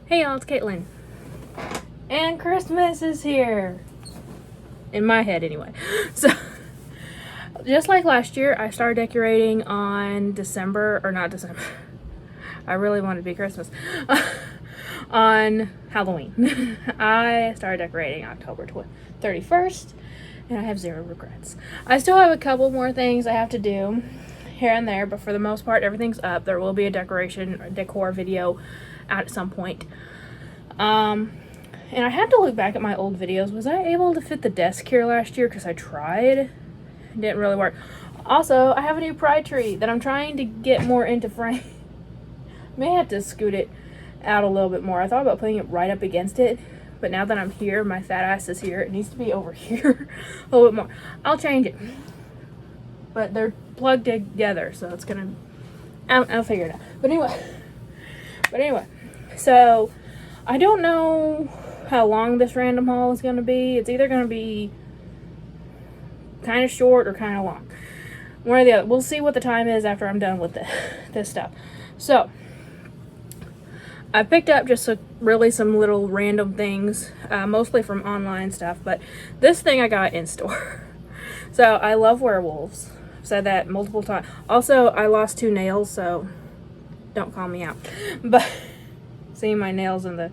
Hey y'all, it's Caitlyn. And Christmas is here. In my head, anyway. So, just like last year, I started decorating on December, or not December. I really wanted to be Christmas. On Halloween. I started decorating October 31st, and I have zero regrets. I still have a couple more things I have to do here and there, but for the most part, everything's up. There will be a decor video out at some point. And I had to look back at my old videos. Was I able to fit the desk here last year? Because I tried. It didn't really work. Also, I have a new pride tree that I'm trying to get more into frame. May have to scoot it out a little bit more. I thought about putting it right up against it, but now that I'm here, my fat ass is here. It needs to be over here a little bit more. I'll change it. But they're plugged together, so it's gonna... I'll figure it out. But anyway. So, I don't know how long this random haul is going to be. It's either going to be kind of short or kind of long. One or the other. We'll see what the time is after I'm done with this stuff. So, I picked up just really some little random things, mostly from online stuff, but this thing I got in store. So, I love werewolves. I've said that multiple times. Also, I lost 2 nails, so don't call me out. But, seeing my nails in the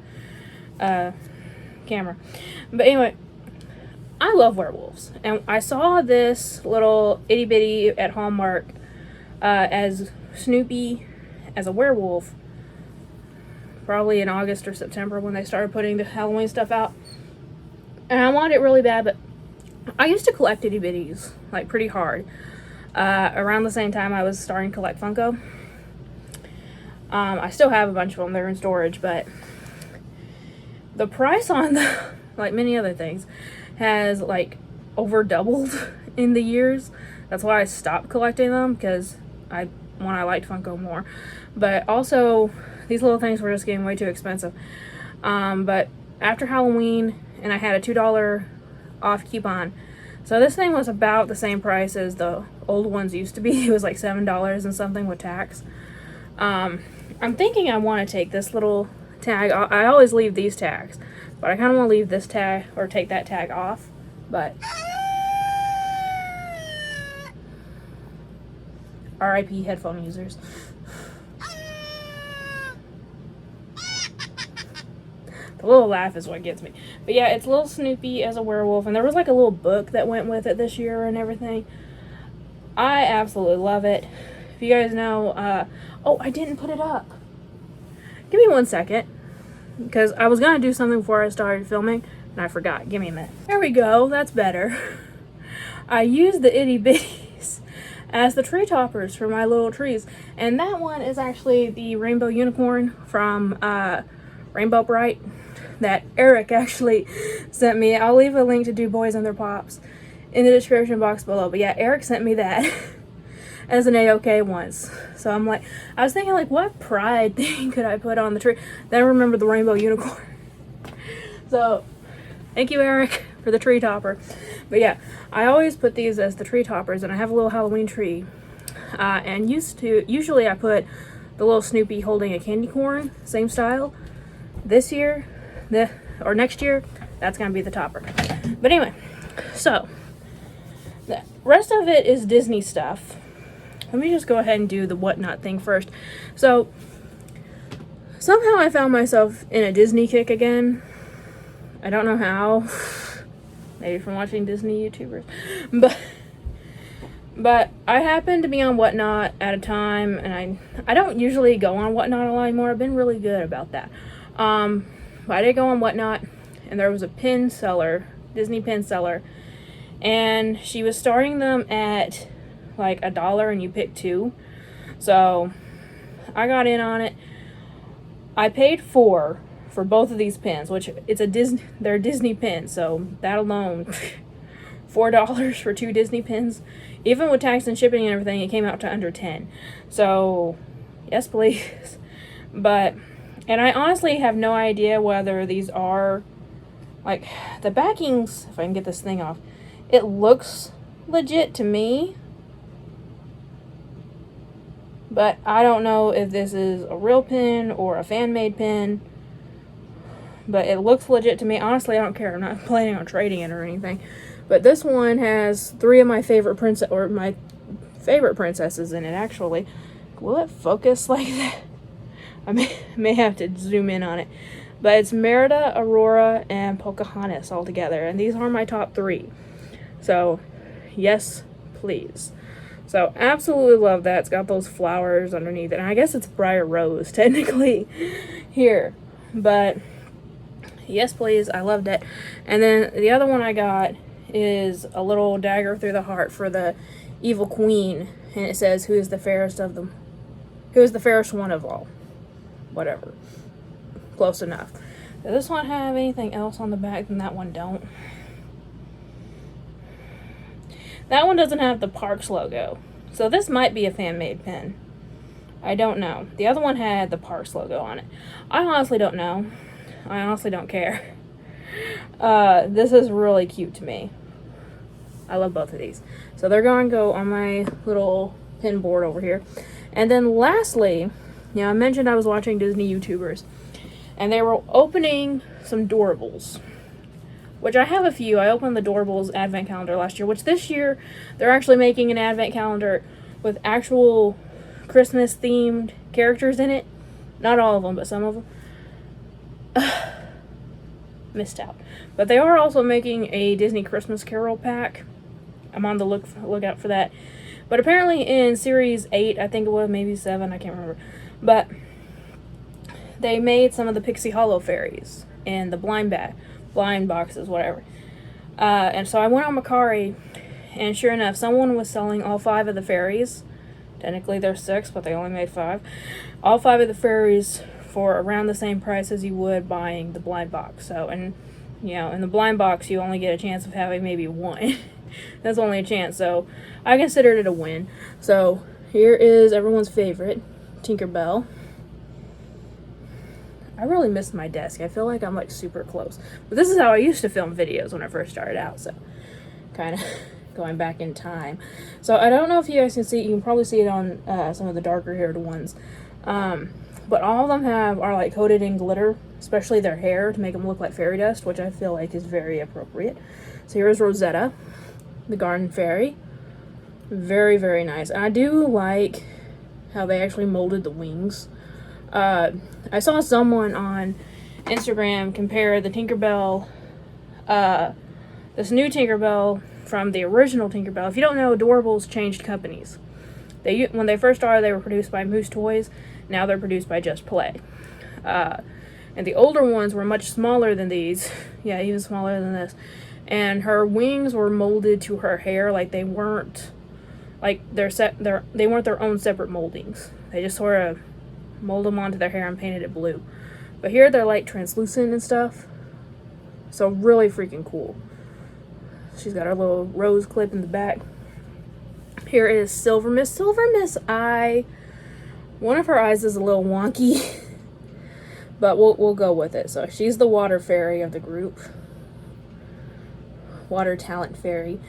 camera. But anyway, I love werewolves. And I saw this little itty bitty at Hallmark as Snoopy as a werewolf. Probably in August or September when they started putting the Halloween stuff out. And I wanted it really bad, but I used to collect itty bitties, like pretty hard. Around the same time I was starting to collect Funko. I still have a bunch of them. They're in storage, but the price on them, like many other things, has like over doubled in the years. That's why I stopped collecting them, because I liked Funko more. But also, these little things were just getting way too expensive. But after Halloween, and I had a $2 off coupon, so this thing was about the same price as the old ones used to be. It was like $7 and something with tax. I'm thinking I want to take this little tag. I always leave these tags, but I kind of want to leave this tag or take that tag off. But RIP headphone users. The little laugh is what gets me. But yeah, it's little Snoopy as a werewolf, and there was like a little book that went with it this year and everything. I absolutely love it. If you guys know, oh, I didn't put it up. Give me 1 second, because I was going to do something before I started filming, and I forgot. Give me a minute. There we go. That's better. I used the itty bitties as the tree toppers for my little trees, and that one is actually the rainbow unicorn from Rainbow Bright that Eric actually sent me. I'll leave a link to Do Boys and Their Pops in the description box below, but yeah, Eric sent me that as an AOK once. So I'm like, I was thinking like, what pride thing could I put on the tree? Then I remember the rainbow unicorn. So thank you, Eric, for the tree topper. But yeah, I always put these as the tree toppers, and I have a little Halloween tree. And usually I put the little Snoopy holding a candy corn, same style. This year, or next year, that's gonna be the topper. But anyway, so the rest of it is Disney stuff. Let me just go ahead and do the whatnot thing first. So, somehow I found myself in a Disney kick again. I don't know how. Maybe from watching Disney YouTubers. But I happened to be on Whatnot at a time, and I don't usually go on Whatnot a lot anymore. I've been really good about that. But I did go on Whatnot, and there was a pin seller, Disney pin seller, and she was starting them at like $1 and you pick 2. So I got in on it. I paid $4 for both of these pins, which they're Disney pins, so that alone, $4 for 2 Disney pins. Even with tax and shipping and everything, it came out to under 10. So yes, please. And I honestly have no idea whether these are, like, the backings, if I can get this thing off, it looks legit to me. But I don't know if this is a real pin or a fan-made pin but it looks legit to me. Honestly, I don't care. I'm not planning on trading it or anything. But this one has 3 of my favorite princesses in it, actually. Will it focus like that? I may have to zoom in on it. But it's Merida, Aurora, and Pocahontas all together. And these are my top 3. So, yes, please. So, absolutely love that. It's got those flowers underneath it. And I guess it's briar rose, technically, here. But, yes, please. I loved it. And then the other one I got is a little dagger through the heart for the evil queen. And it says, who is the fairest of them? Who is the fairest one of all? Whatever. Close enough. Does this one have anything else on the back than that one don't? That one doesn't have the Parks logo. So this might be a fan-made pin. I don't know. The other one had the Parks logo on it. I honestly don't know. I honestly don't care. This is really cute to me. I love both of these. So they're going to go on my little pin board over here. And then lastly, I mentioned I was watching Disney YouTubers. And they were opening some Doorables, which I have a few. I opened the Doorables advent calendar last year, which this year they're actually making an advent calendar with actual Christmas-themed characters in it. Not all of them, but some of them. Missed out. But they are also making a Disney Christmas Carol pack. I'm on the lookout for that. But apparently in Series 8, I think it was, maybe 7, I can't remember. But they made some of the Pixie Hollow fairies and the blind boxes, whatever. And so I went on Mercari, and sure enough, someone was selling all 5 of the fairies. Technically there's 6, but they only made 5. All 5 of the fairies for around the same price as you would buying the blind box. So, and in the blind box you only get a chance of having maybe 1. That's only a chance. So I considered it a win. So here is everyone's favorite, Tinkerbell. I really missed my desk. I feel like I'm like super close. But this is how I used to film videos when I first started out. So kind of going back in time. So I don't know if you guys can see. You can probably see it on some of the darker haired ones. But all of them are like coated in glitter, especially their hair, to make them look like fairy dust, which I feel like is very appropriate. So here's Rosetta, the garden fairy. Very, very nice. And I do like how they actually molded the wings. I saw someone on Instagram compare the Tinkerbell, this new Tinkerbell from the original Tinkerbell. If you don't know, Adorables changed companies. When they first started, they were produced by Moose Toys. Now they're produced by Just Play. And the older ones were much smaller than these. Yeah, even smaller than this. And her wings were molded to her hair. Like they weren't like they weren't their own separate moldings. They just sort of mold them onto their hair and painted it blue. But here they're like translucent and stuff. So really freaking cool. She's got her little rose clip in the back. Here is Silver Miss. Silver Miss eye. One of her eyes is a little wonky. But we'll go with it. So she's the water fairy of the group. Water talent fairy.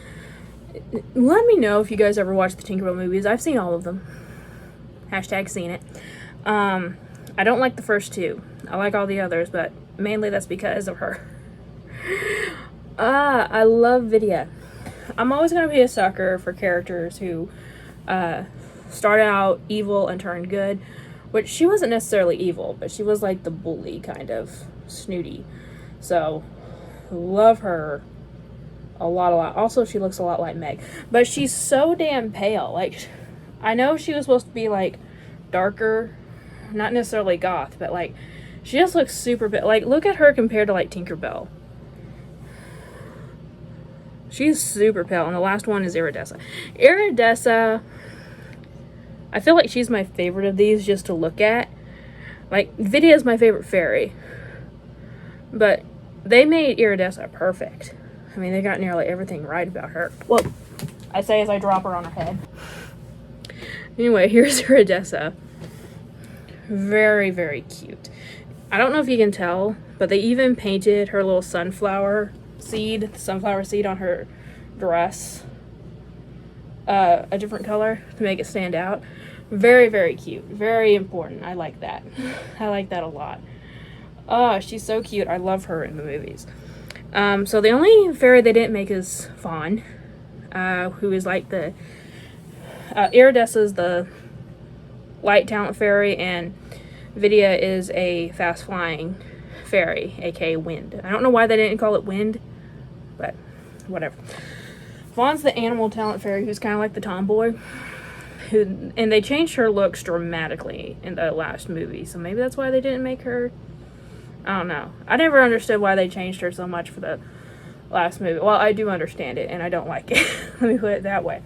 Let me know if you guys ever watched the Tinkerbell movies. I've seen all of them. Hashtag seen it. I don't like the first 2. I like all the others, but mainly that's because of her. I love Vidya. I'm always going to be a sucker for characters who start out evil and turn good. Which she wasn't necessarily evil, but she was like the bully kind of snooty. So, love her a lot. Also, she looks a lot like Meg. But she's so damn pale. Like, I know she was supposed to be like darker, not necessarily goth, but like she just looks super pale. Like, look at her compared to like Tinkerbell. She's super pale. And the last one is Iridessa. Iridessa, I feel like she's my favorite of these just to look at. Like, Vidya's my favorite fairy. But they made Iridessa perfect. I mean, they got nearly everything right about her. Well, I say as I drop her on her head. Anyway, here's Iridessa. Very, very cute. I don't know if you can tell, but they even painted her little sunflower seed on her dress a different color to make it stand out. Very, very cute. Very important. I like that. I like that a lot. Oh, she's so cute. I love her in the movies. So the only fairy they didn't make is Fawn, who is like the Iridessa's the light talent fairy, and Vidya is a fast flying fairy, aka Wind. I don't know why they didn't call it Wind, but whatever. Fawn's the animal talent fairy, who's kind of like the tomboy. And they changed her looks dramatically in the last movie, so maybe that's why they didn't make her. I don't know. I never understood why they changed her so much for the last movie. Well, I do understand it, and I don't like it. Let me put it that way.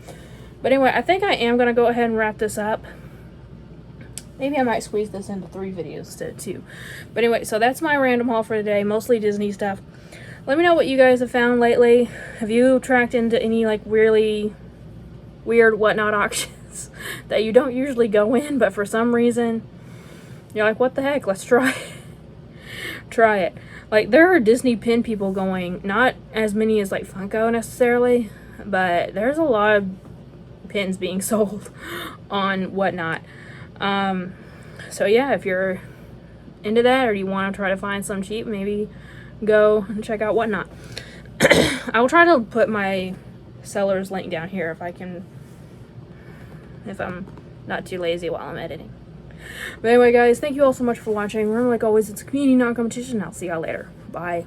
But anyway, I think I am going to go ahead and wrap this up. Maybe I might squeeze this into 3 videos instead of 2. But anyway, so that's my random haul for today. Mostly Disney stuff. Let me know what you guys have found lately. Have you tracked into any, like, really weird whatnot auctions that you don't usually go in, but for some reason you're like, what the heck, let's try it. Try it. Like, there are Disney pin people going, not as many as like Funko necessarily, but there's a lot of pins being sold on whatnot. So yeah, if you're into that, or you want to try to find some cheap, maybe go and check out whatnot. I will try to put my seller's link down here if I can, if I'm not too lazy while I'm editing. But anyway, guys, thank you all so much for watching. Remember, like always, it's a community, not competition. I'll see y'all later. Bye.